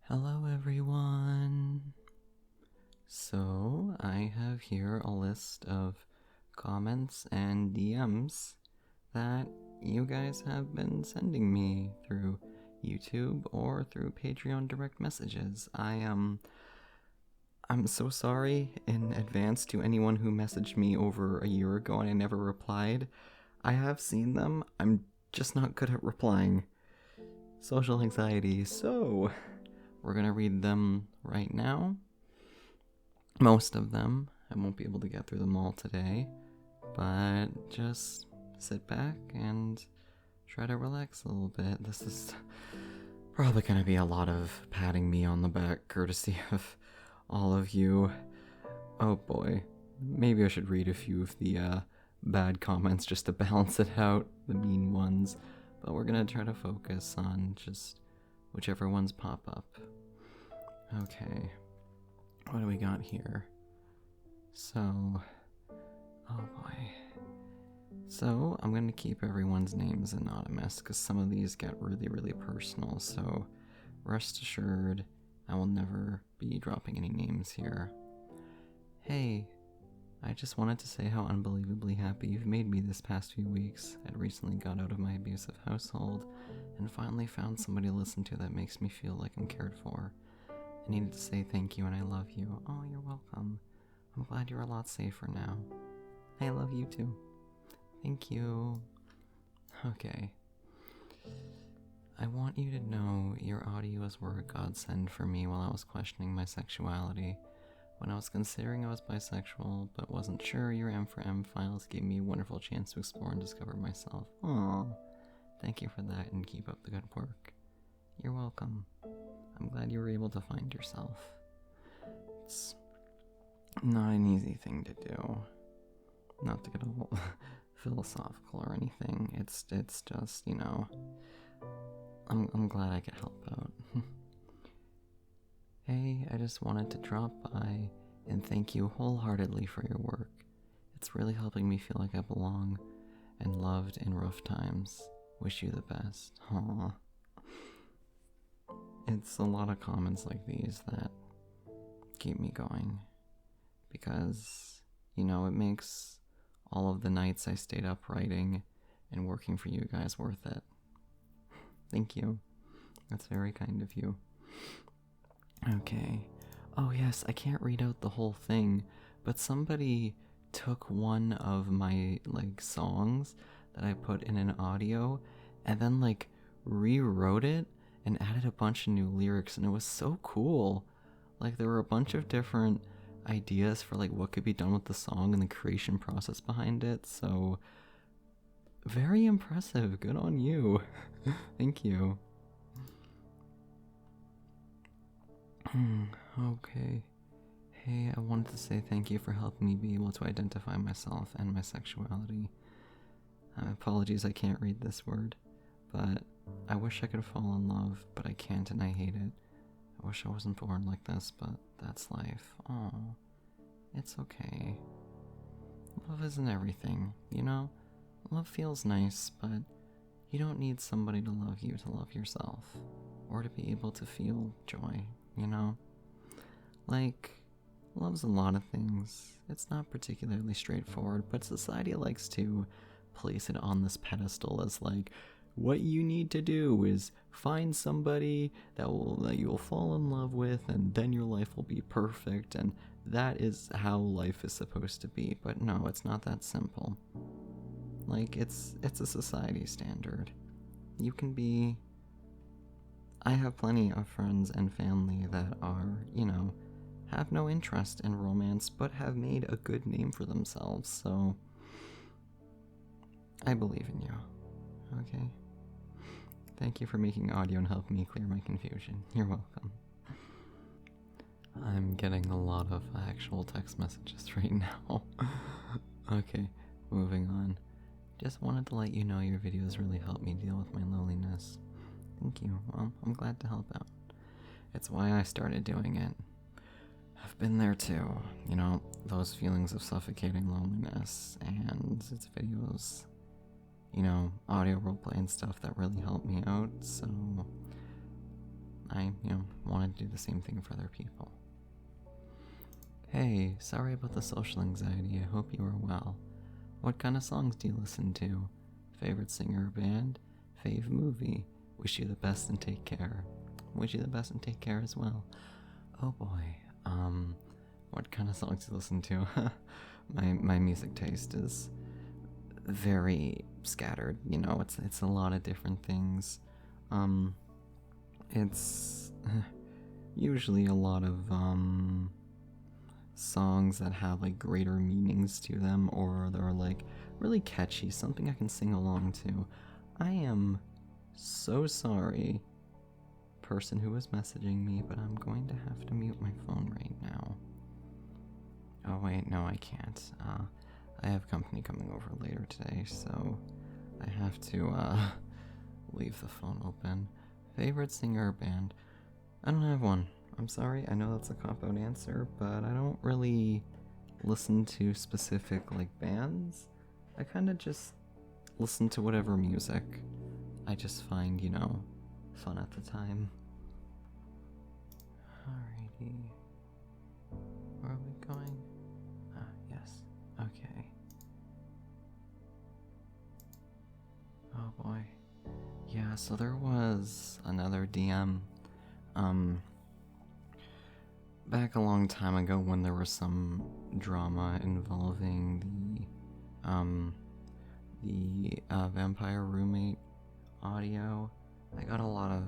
Hello everyone! So, I have here a list of comments and DMs that you guys have been sending me through YouTube or through Patreon direct messages. I'm so sorry in advance to anyone who messaged me over a year ago and I never replied. I have seen them, I'm just not good at replying. Social anxiety, so we're gonna read them right now. Most of them. I won't be able to get through them all today, but just sit back and try to relax a little bit. This is probably gonna be a lot of patting me on the back courtesy of all of you. Oh boy. Maybe I should read a few of the bad comments just to balance it out, the mean ones. But we're gonna try to focus on just whichever ones pop up. Okay, what do we got here? So, oh boy. So, I'm gonna keep everyone's names anonymous because some of these get really, really personal. So, rest assured, I will never be dropping any names here. Hey, I just wanted to say how unbelievably happy you've made me this past few weeks. I'd recently got out of my abusive household and finally found somebody to listen to that makes me feel like I'm cared for. I needed to say thank you and I love you. Oh, you're welcome. I'm glad you're a lot safer now. I love you too. Thank you. Okay. I want you to know your audios were a godsend for me while I was questioning my sexuality. When I was considering I was bisexual, but wasn't sure, your M for M files gave me a wonderful chance to explore and discover myself. Aww. Thank you for that and keep up the good work. You're welcome. I'm glad you were able to find yourself. It's not an easy thing to do. Not to get all philosophical or anything. It's just, you know, I'm glad I could help out. Hey, I just wanted to drop by and thank you wholeheartedly for your work. It's really helping me feel like I belong and loved in rough times. Wish you the best. Aww. It's a lot of comments like these that keep me going. Because, you know, it makes all of the nights I stayed up writing and working for you guys worth it. Thank you. That's very kind of you. Okay. Oh yes, I can't read out the whole thing, but somebody took one of my, songs that I put in an audio and then, rewrote it and added a bunch of new lyrics, and it was so cool. There were a bunch of different ideas for, what could be done with the song and the creation process behind it, so very impressive. Good on you. Thank you. Okay. Hey, I wanted to say thank you for helping me be able to identify myself and my sexuality. Apologies I can't read this word, but I wish I could fall in love, but I can't and I hate it. I wish I wasn't born like this, but that's life. Oh, it's okay. Love isn't everything, you know? Love feels nice, but you don't need somebody to love you to love yourself, or to be able to feel joy, you know? Love's a lot of things. It's not particularly straightforward, but society likes to place it on this pedestal as what you need to do is find somebody that you will fall in love with, and then your life will be perfect, and that is how life is supposed to be. But no, it's not that simple. It's a society standard. You can be... I have plenty of friends and family that are, have no interest in romance, but have made a good name for themselves, so I believe in you, okay? Thank you for making audio and helping me clear my confusion. You're welcome. I'm getting a lot of actual text messages right now. Okay, moving on. Just wanted to let you know your videos really helped me deal with my loneliness. Thank you. Well, I'm glad to help out. It's why I started doing it. I've been there too, those feelings of suffocating loneliness, and it's videos, audio roleplay and stuff that really helped me out, so I, wanted try to do the same thing for other people. Hey, sorry about the social anxiety. I hope you are well. What kind of songs do you listen to? Favorite singer or band? Fave movie? Wish you the best and take care. Wish you the best and take care as well. Oh boy. What kind of songs do you listen to? My music taste is very scattered, you know, it's a lot of different things. It's usually a lot of songs that have like greater meanings to them, or they're like really catchy, something I can sing along to. I am so sorry, person who was messaging me, but I'm going to have to mute my phone right now. Oh wait, no, I can't. I have company coming over later today, so I have to leave the phone open. Favorite singer or band? I don't have one. I'm sorry, I know that's a cop-out answer, but I don't really listen to specific like bands. I kind of just listen to whatever music I just find, you know, fun at the time. Alrighty. Where are we going? Yes. Okay. Oh boy. Yeah, so there was another DM, back a long time ago when there was some drama involving the vampire roommate audio. I got a lot of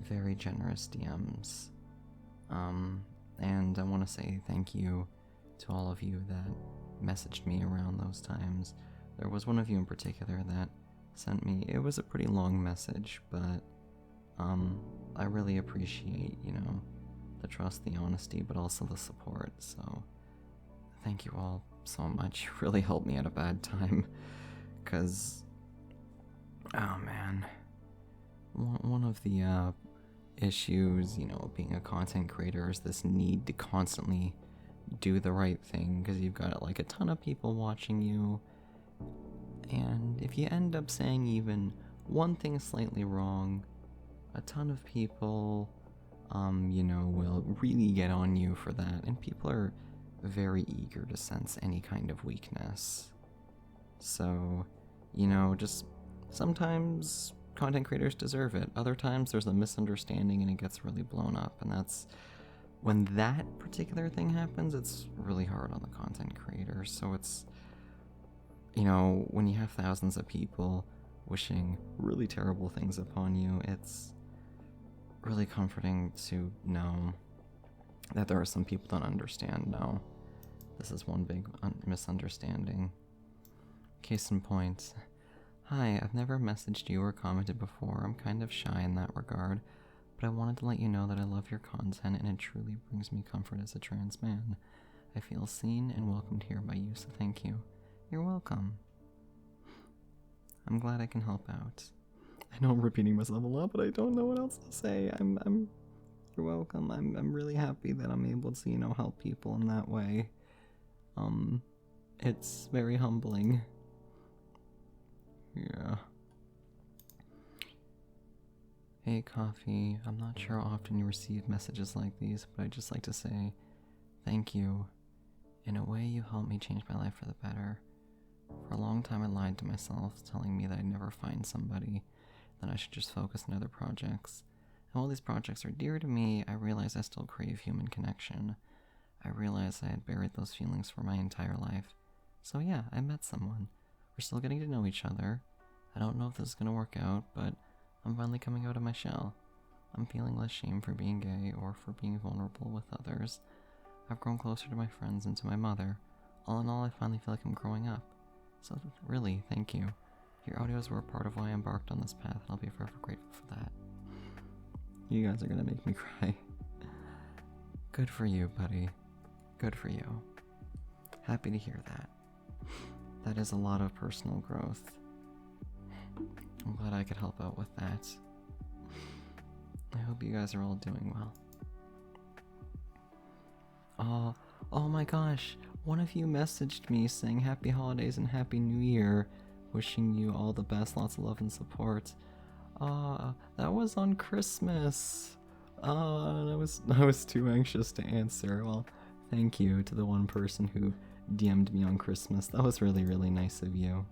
very generous DMs, and I want to say thank you to all of you that messaged me around those times. There was one of you in particular that sent me, it was a pretty long message, but I really appreciate, you know, the trust, the honesty, but also the support. So thank you all so much. You really helped me at a bad time, because oh man, one of the issues, you know, being a content creator is this need to constantly do the right thing, because you've got like a ton of people watching you, and if you end up saying even one thing slightly wrong, a ton of people you know, will really get on you for that, and people are very eager to sense any kind of weakness. So, you know, just sometimes content creators deserve it. Other times there's a misunderstanding and it gets really blown up, and that's when that particular thing happens, it's really hard on the content creator. So it's, you know, when you have thousands of people wishing really terrible things upon you, it's really comforting to know that there are some people that don't understand. No, this is one big misunderstanding. Case in point, hi, I've never messaged you or commented before. I'm kind of shy in that regard, but I wanted to let you know that I love your content and it truly brings me comfort as a trans man. I feel seen and welcomed here by you, so thank you. You're welcome. I'm glad I can help out. I know I'm repeating myself a lot, but I don't know what else to say. You're welcome. I'm really happy that I'm able to, you know, help people in that way. It's very humbling. Yeah. Hey, Coffee. I'm not sure how often you receive messages like these, but I'd just like to say thank you. In a way, you helped me change my life for the better. For a long time, I lied to myself, telling me that I'd never find somebody, that I should just focus on other projects. And while these projects are dear to me, I realize I still crave human connection. I realized I had buried those feelings for my entire life. So yeah, I met someone. We're still getting to know each other. I don't know if this is going to work out, but I'm finally coming out of my shell. I'm feeling less shame for being gay or for being vulnerable with others. I've grown closer to my friends and to my mother. All in all, I finally feel like I'm growing up. So really, thank you. Your audios were a part of why I embarked on this path, and I'll be forever grateful for that. You guys are gonna make me cry. Good for you, buddy. Good for you. Happy to hear that. That is a lot of personal growth. I'm glad I could help out with that. I hope you guys are all doing well. Oh my gosh, one of you messaged me saying happy holidays and happy new year, wishing you all the best, lots of love and support. That was on Christmas. I was too anxious to answer. Well, thank you to the one person who DM'd me on Christmas. That was really, really nice of you.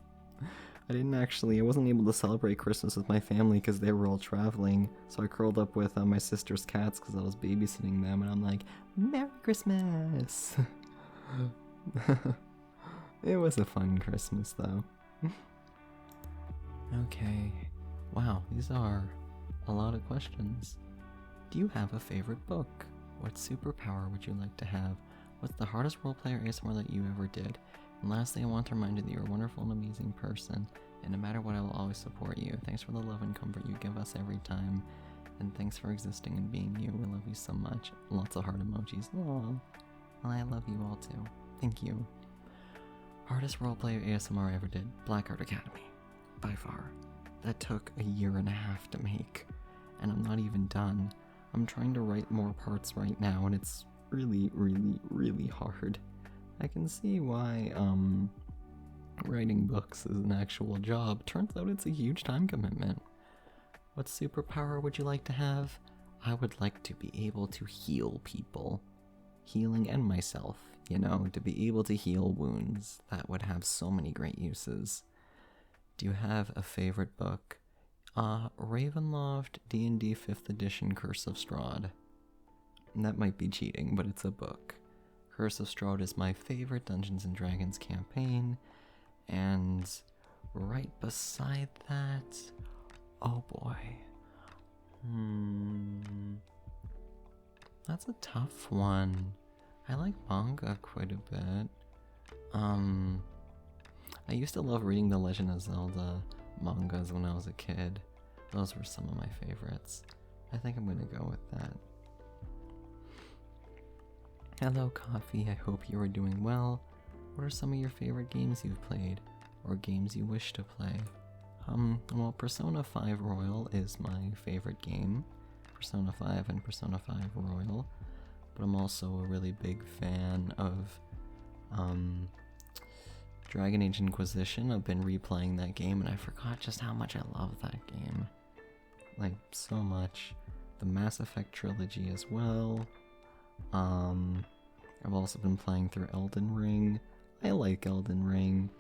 I wasn't able to celebrate Christmas with my family because they were all traveling, so I curled up with my sister's cats because I was babysitting them, and I'm like, Merry Christmas! It was a fun Christmas, though. Okay. Wow, these are a lot of questions. Do you have a favorite book? What superpower would you like to have? What's the hardest roleplayer ASMR that you ever did? And lastly, I want to remind you that you're a wonderful and amazing person, and no matter what, I will always support you. Thanks for the love and comfort you give us every time, and thanks for existing and being you. We love you so much. Lots of heart emojis. Aww. Well, I love you all too. Thank you. Hardest roleplayer ASMR I ever did, Black Art Academy. By far. That took a year and a half to make, and I'm not even done. I'm trying to write more parts right now, and it's really, really, really hard. I can see why, writing books is an actual job. Turns out it's a huge time commitment. What superpower would you like to have? I would like to be able to heal people. Healing and myself, to be able to heal wounds. That would have so many great uses. Do you have a favorite book? Ravenloft D&D 5th edition Curse of Strahd. That might be cheating, but it's a book. Curse of Strahd is my favorite Dungeons & Dragons campaign, and right beside that, oh boy. That's a tough one. I like manga quite a bit. I used to love reading the Legend of Zelda mangas when I was a kid. Those were some of my favorites. I think I'm gonna go with that. Hello, Coffee. I hope you are doing well. What are some of your favorite games you've played, or games you wish to play? Well, Persona 5 Royal is my favorite game. Persona 5 and Persona 5 Royal. But I'm also a really big fan of, Dragon Age Inquisition. I've been replaying that game, and I forgot just how much I love that game. Like, so much. The Mass Effect trilogy as well. I've also been playing through Elden Ring. I like Elden Ring.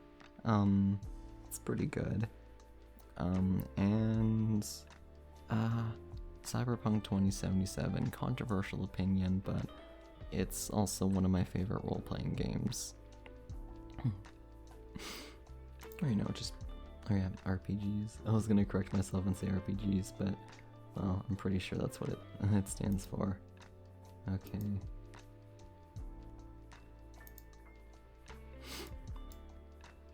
It's pretty good. And Cyberpunk 2077, controversial opinion, but it's also one of my favorite role-playing games. Or, RPGs. I was gonna correct myself and say RPGs, but, well, I'm pretty sure that's what it stands for. Okay.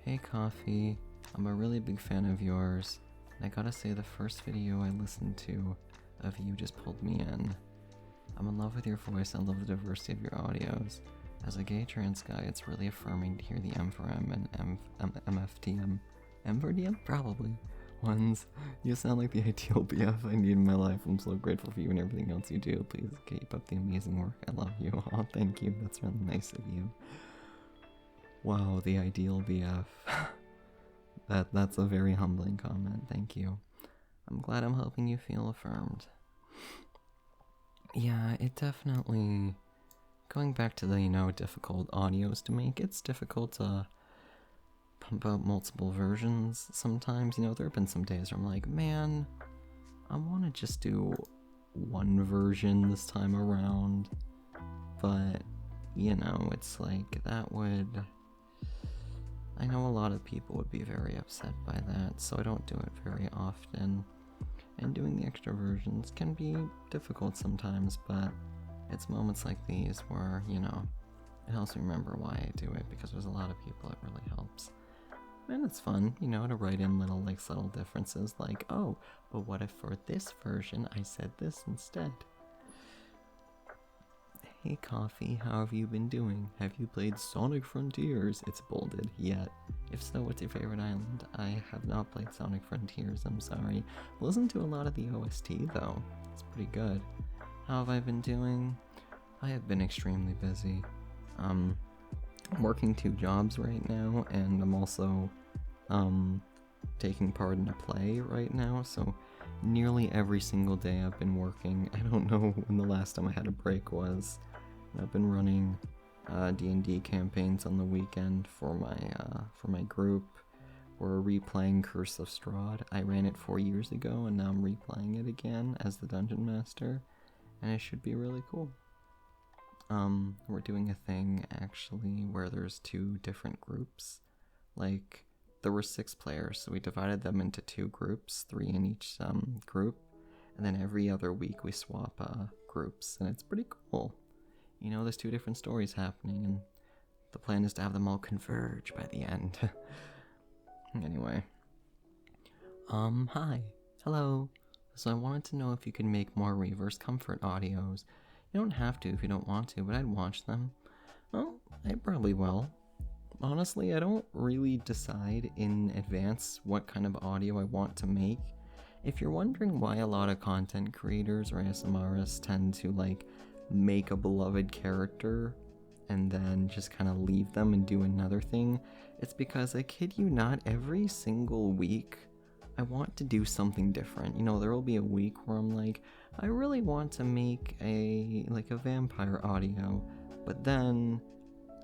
Hey, Coffee. I'm a really big fan of yours, and I gotta say the first video I listened to of you just pulled me in. I'm in love with your voice and love the diversity of your audios. As a gay trans guy, it's really affirming to hear the M for M and MFTM. M for DM? Probably. Ones. You sound like the ideal BF I need in my life. I'm so grateful for you and everything else you do. Please keep up the amazing work. I love you. Oh, thank you. That's really nice of you. Wow, the ideal BF. That's a very humbling comment. Thank you. I'm glad I'm helping you feel affirmed. Yeah, it definitely... Going back to the, difficult audios to make, it's difficult to pump out multiple versions sometimes. There have been some days where I'm like, man, I want to just do one version this time around. But, it's like, that would... I know a lot of people would be very upset by that, so I don't do it very often. And doing the extra versions can be difficult sometimes, but it's moments like these where, it helps me remember why I do it, because there's a lot of people it really helps. And it's fun, to write in little, subtle differences, like, oh, but what if for this version I said this instead? Hey, Coffee, how have you been doing? Have you played Sonic Frontiers? It's bolded, yet. If so, what's your favorite island? I have not played Sonic Frontiers, I'm sorry. Listen to a lot of the OST, though. It's pretty good. How have I been doing? I have been extremely busy. I'm working 2 jobs right now, and I'm also, taking part in a play right now, so nearly every single day I've been working. I don't know when the last time I had a break was. I've been running D&D campaigns on the weekend for my group. We're replaying Curse of Strahd. I ran it 4 years ago, and now I'm replaying it again as the Dungeon Master, and it should be really cool. We're doing a thing, actually, where there's 2 different groups. Like, there were 6 players, so we divided them into 2 groups, 3 in each group, and then every other week we swap groups, and it's pretty cool. You know, there's 2 different stories happening, and the plan is to have them all converge by the end. Anyway. Hi. Hello. So I wanted to know if you could make more Reverse Comfort audios. You don't have to if you don't want to, but I'd watch them. Well, I probably will. Honestly, I don't really decide in advance what kind of audio I want to make. If you're wondering why a lot of content creators or ASMRists tend to, like, make a beloved character and then just kind of leave them and do another thing, it's because, I kid you not, every single week I want to do something different. You know, there will be a week where I'm like, I really want to make a vampire audio, but then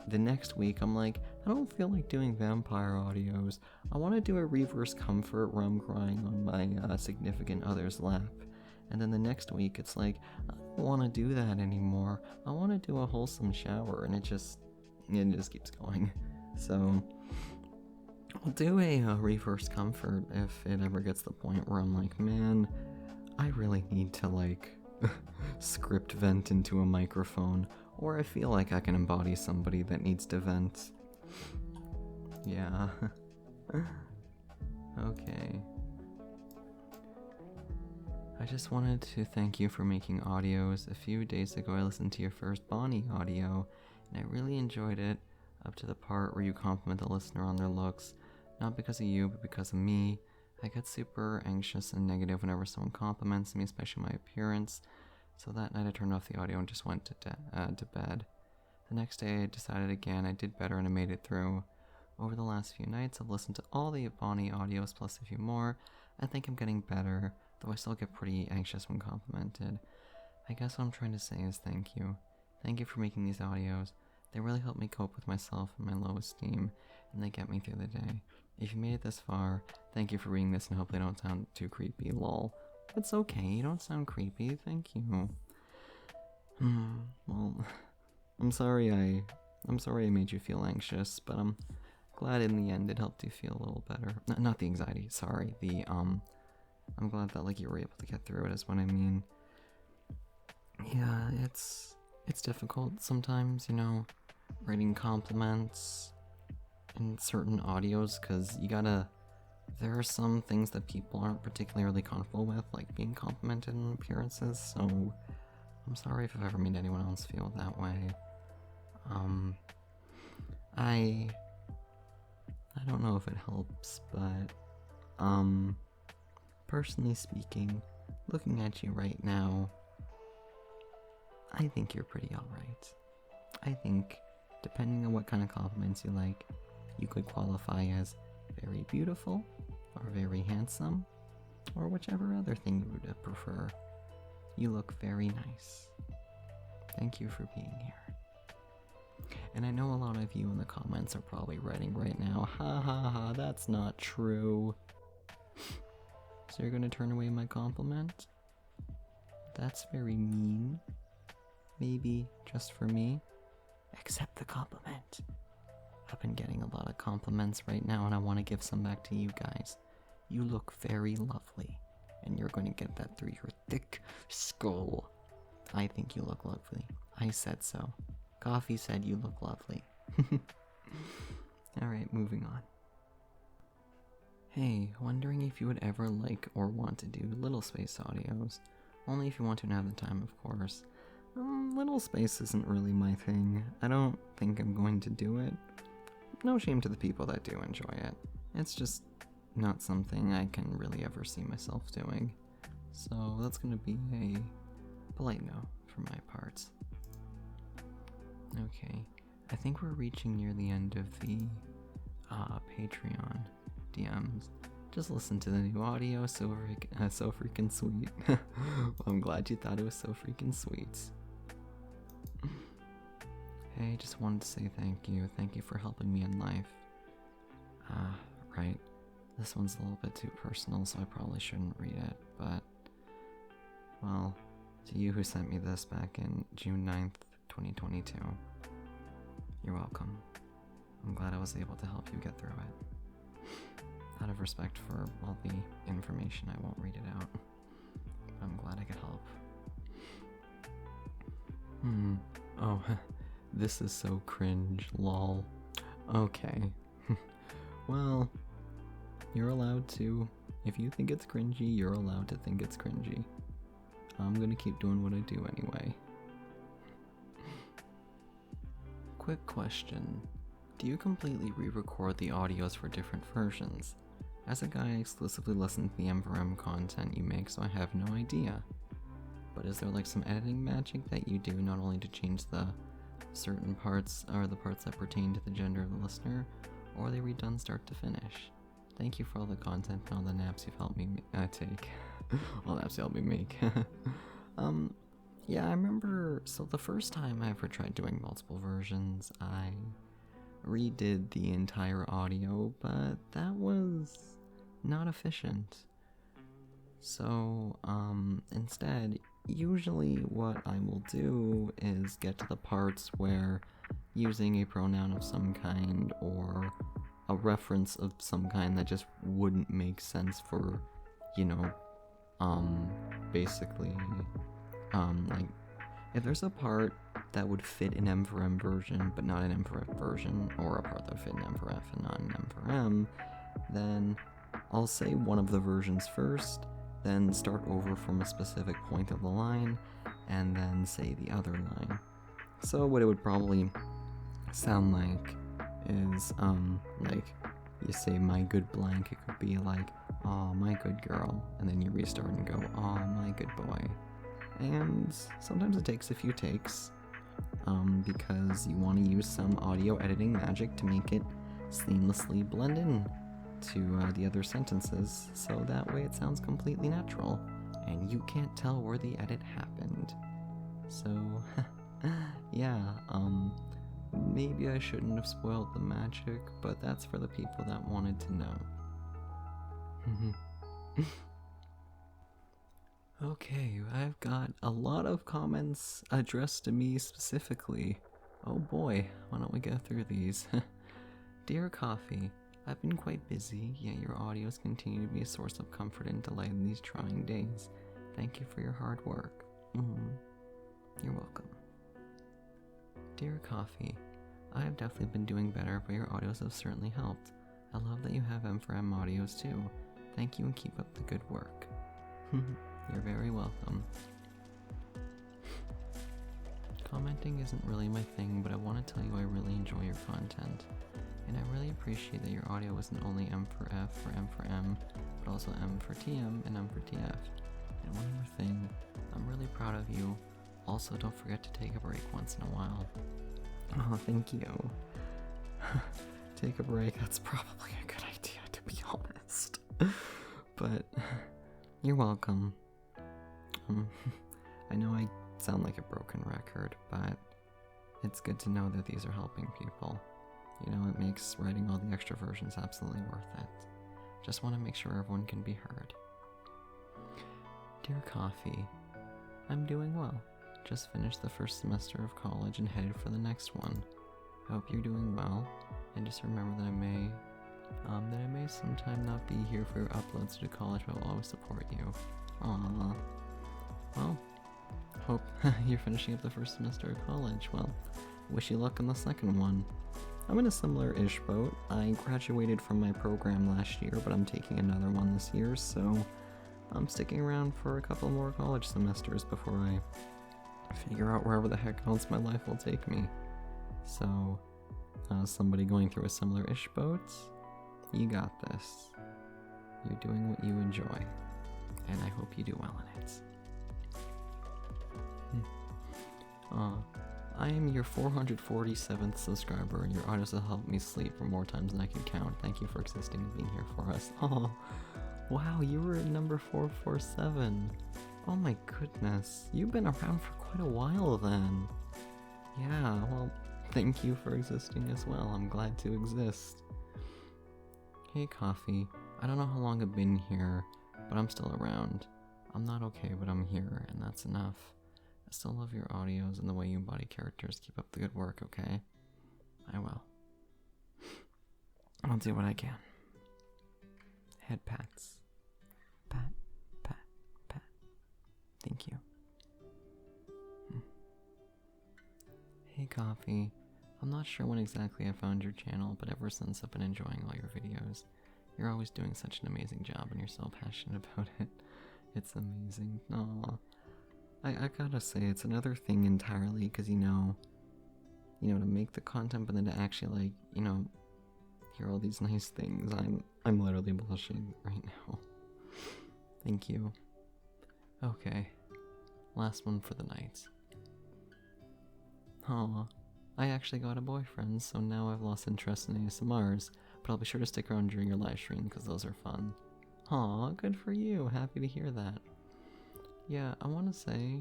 the next week I'm like, I don't feel like doing vampire audios. I want to do a Reverse Comfort where I'm crying on my significant other's lap. And then the next week it's like, I don't want to do that anymore. I want to do a wholesome shower, and it just keeps going. So I'll do a Reverse Comfort if it ever gets to the point where I'm like, man, I really need to, like, script vent into a microphone, or I feel like I can embody somebody that needs to vent. Yeah. Okay. I just wanted to thank you for making audios. A few days ago I listened to your first Bonnie audio, and I really enjoyed it, up to the part where you compliment the listener on their looks. Not because of you, but because of me. I get super anxious and negative whenever someone compliments me, especially my appearance. So that night I turned off the audio and just went to bed. The next day I decided again. I did better and I made it through. Over the last few nights I've listened to all the Bonnie audios plus a few more. I think I'm getting better, though I still get pretty anxious when complimented. I guess what I'm trying to say is thank you. Thank you for making these audios. They really help me cope with myself and my low esteem, and they get me through the day. If you made it this far, thank you for reading this, and hopefully I don't sound too creepy, lol. It's okay, you don't sound creepy, thank you. Well, I'm sorry I made you feel anxious, but I'm glad in the end it helped you feel a little better. Not the anxiety, sorry, I'm glad that, like, you were able to get through it is what I mean. Yeah, it's difficult sometimes, you know, writing compliments in certain audios, because there are some things that people aren't particularly comfortable with, like being complimented on appearances, so I'm sorry if I've ever made anyone else feel that way. I don't know if it helps, but, personally speaking, looking at you right now, I think you're pretty alright. I think, depending on what kind of compliments you like, you could qualify as very beautiful, or very handsome, or whichever other thing you would prefer. You look very nice. Thank you for being here. And I know a lot of you in the comments are probably writing right now, ha ha ha, that's not true. So you're gonna turn away my compliment? That's very mean. Maybe just for me. Accept the compliment. I've been getting a lot of compliments right now, and I want to give some back to you guys. You look very lovely, and you're going to get that through your thick skull. I think you look lovely. I said so. Coffee said you look lovely. Alright, moving on. Hey, wondering if you would ever like or want to do Little Space audios. Only if you want to and have the time, of course. Little Space isn't really my thing. I don't think I'm going to do it. No shame to the people that do enjoy it. It's just not something I can really ever see myself doing. So that's gonna be a polite no for my part. Okay, I think we're reaching near the end of the Patreon DMs. Just listen to the new audio, so freaking sweet. Well, I'm glad you thought it was so freaking sweet. Hey, just wanted to say thank you. Thank you for helping me in life. Right. This one's a little bit too personal, so I probably shouldn't read it, but... Well, to you who sent me this back in June 9th, 2022, you're welcome. I'm glad I was able to help you get through it. Out of respect for all the information, I won't read it out. I'm glad I could help. Oh, this is so cringe, lol. Okay. Well, you're allowed to. If you think it's cringy, you're allowed to think it's cringy. I'm gonna keep doing what I do anyway. Quick question. Do you completely re-record the audios for different versions? As a guy, I exclusively listen to the M4M content you make, so I have no idea. But is there like some editing magic that you do not only to change the certain parts, or the parts that pertain to the gender of the listener, or are they redone start to finish? Thank you for all the content and all the naps you've helped me take. All the naps you helped me make. Yeah, I remember, so the first time I ever tried doing multiple versions, I redid the entire audio, but that was not efficient. So, instead, usually what I will do is get to the parts where using a pronoun of some kind or a reference of some kind that just wouldn't make sense for, basically, like, if there's a part that would fit an M4M version but not an M4F version, or a part that would fit an M4F and not an M4M, then I'll say one of the versions first, then start over from a specific point of the line, and then say the other line. So what it would probably sound like is, like, you say my good blank, it could be like, aw, my good girl, and then you restart and go, aw, my good boy. And sometimes it takes a few takes, because you want to use some audio editing magic to make it seamlessly blend in to the other sentences, so that way it sounds completely natural, and you can't tell where the edit happened. So, yeah, maybe I shouldn't have spoiled the magic, but that's for the people that wanted to know. Okay, I've got a lot of comments addressed to me specifically. Oh boy, why don't we go through these? Dear Coffee, I've been quite busy, yet your audios continue to be a source of comfort and delight in these trying days. Thank you for your hard work. You're welcome. Dear Coffee, I have definitely been doing better, but your audios have certainly helped. I love that you have M4M audios too. Thank you and keep up the good work. You're very welcome. Commenting isn't really my thing, but I want to tell you I really enjoy your content. And I really appreciate that your audio isn't only M for F or M for M, but also M for TM and M for TF. And one more thing, I'm really proud of you. Also, don't forget to take a break once in a while. Oh, thank you. Take a break, that's probably a good idea, to be honest. But, you're welcome. I know I sound like a broken record, but it's good to know that these are helping people. It makes writing all the extra versions absolutely worth it. Just want to make sure everyone can be heard. Dear Coffee, I'm doing well. Just finished the first semester of college and headed for the next one. Hope you're doing well, and just remember that I may sometime not be here for your uploads to college, but I'll always support you. Aww. Well, hope you're finishing up the first semester of college. Well, wish you luck on the second one. I'm in a similar-ish boat. I graduated from my program last year, but I'm taking another one this year, so I'm sticking around for a couple more college semesters before I figure out wherever the heck else my life will take me. So, somebody going through a similar-ish boat, you got this. You're doing what you enjoy, and I hope you do well in it. I am your 447th subscriber, and your audios have helped me sleep for more times than I can count. Thank you for existing and being here for us. Oh, wow, you were at number 447. Oh my goodness, you've been around for quite a while then. Yeah, well, thank you for existing as well. I'm glad to exist. Hey, Coffee. I don't know how long I've been here, but I'm still around. I'm not okay, but I'm here, and that's enough. I still love your audios and the way you embody characters. Keep up the good work, okay? I will. I'll do what I can. Head pats. Pat, pat, pat. Thank you. Hey, Coffee. I'm not sure when exactly I found your channel, but ever since I've been enjoying all your videos. You're always doing such an amazing job, and you're so passionate about it. It's amazing. Aww. I gotta say, it's another thing entirely, because, you know, to make the content, but then to actually, like, you know, hear all these nice things. I'm literally blushing right now. Thank you. Okay. Last one for the night. Aw. I actually got a boyfriend, so now I've lost interest in ASMRs, but I'll be sure to stick around during your live stream, because those are fun. Aw, good for you. Happy to hear that. Yeah, I want to say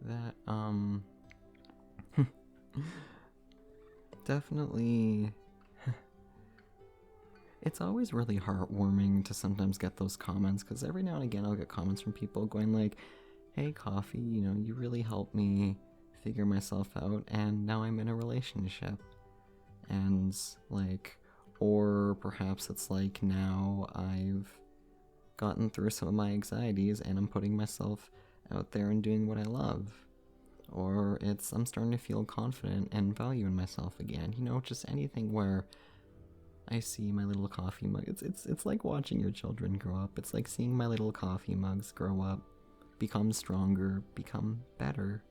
that, definitely, it's always really heartwarming to sometimes get those comments, because every now and again I'll get comments from people going like, hey, Coffee, you know, you really helped me figure myself out, and now I'm in a relationship. And, like, or perhaps it's like, now I've gotten through some of my anxieties and I'm putting myself out there and doing what I love. Or it's I'm starting to feel confident and value in myself again. You know, just anything where I see my little coffee mug. It's like watching your children grow up. It's like seeing my little coffee mugs grow up, become stronger, become better.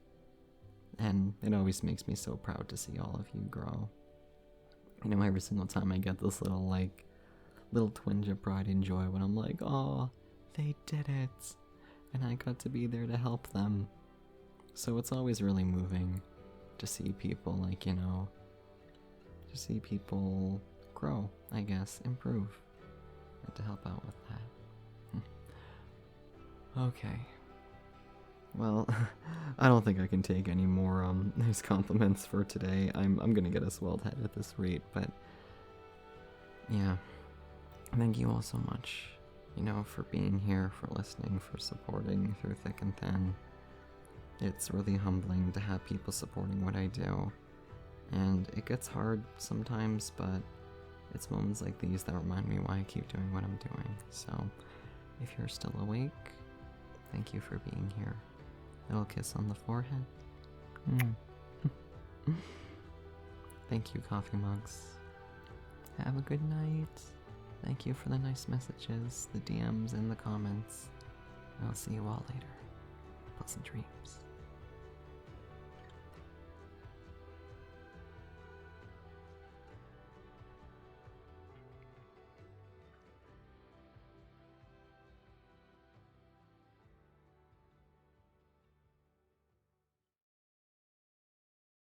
And it always makes me so proud to see all of you grow. You know, every single time I get this little twinge of pride and joy when I'm like, oh, they did it, and I got to be there to help them. So it's always really moving to see people, like, you know, to see people grow, I guess, improve, and to help out with that. Okay. Well, I don't think I can take any more nice compliments for today. I'm gonna get a swelled head at this rate, but yeah. Thank you all so much, you know, for being here, for listening, for supporting through thick and thin. It's really humbling to have people supporting what I do, and it gets hard sometimes, but it's moments like these that remind me why I keep doing what I'm doing. So, if you're still awake, thank you for being here. Little kiss on the forehead. Thank you, coffee mugs. Have a good night. Thank you for the nice messages, the DMs, and the comments. I'll see you all later. Pleasant dreams.